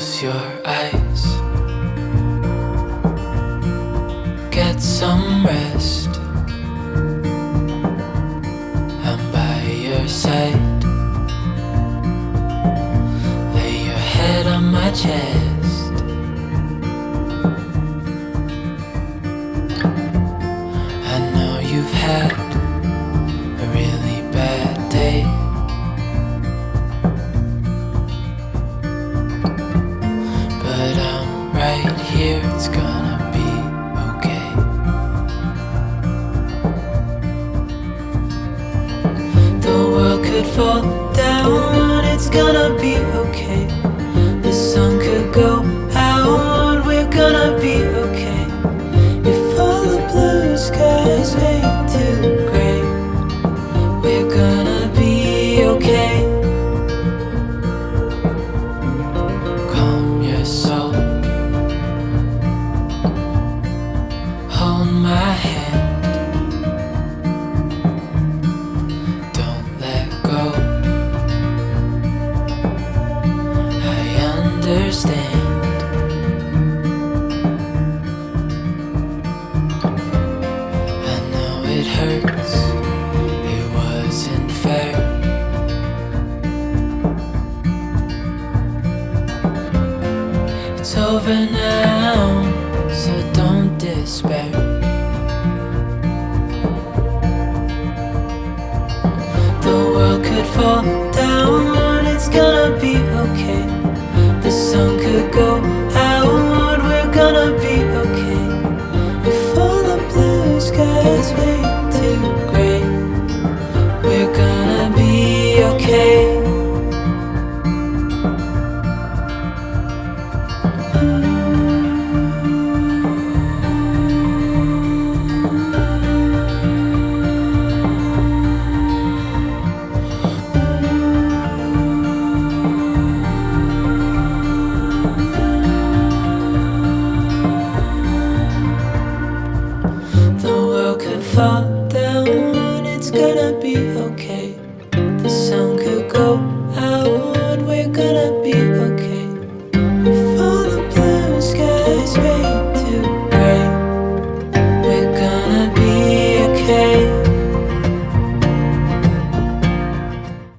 Close your eyes, get some rest. I'm by your side. Lay your head on my chest. I know you've had a really bad day, but I'm right here, it's gonna be okay. The world could fall down, it's gonna be okay. The sun could go out, we're gonna be okay. If all the blue skies fade to gray, we're gonna be okay. Calm your soul, hold my hand, don't let go. I understand. I know it hurts, it wasn't fair. It's over now, so don't despair. The world could fall down, it's gonna be okay. The sun could go out, we're gonna be okay. If all the blue skies fade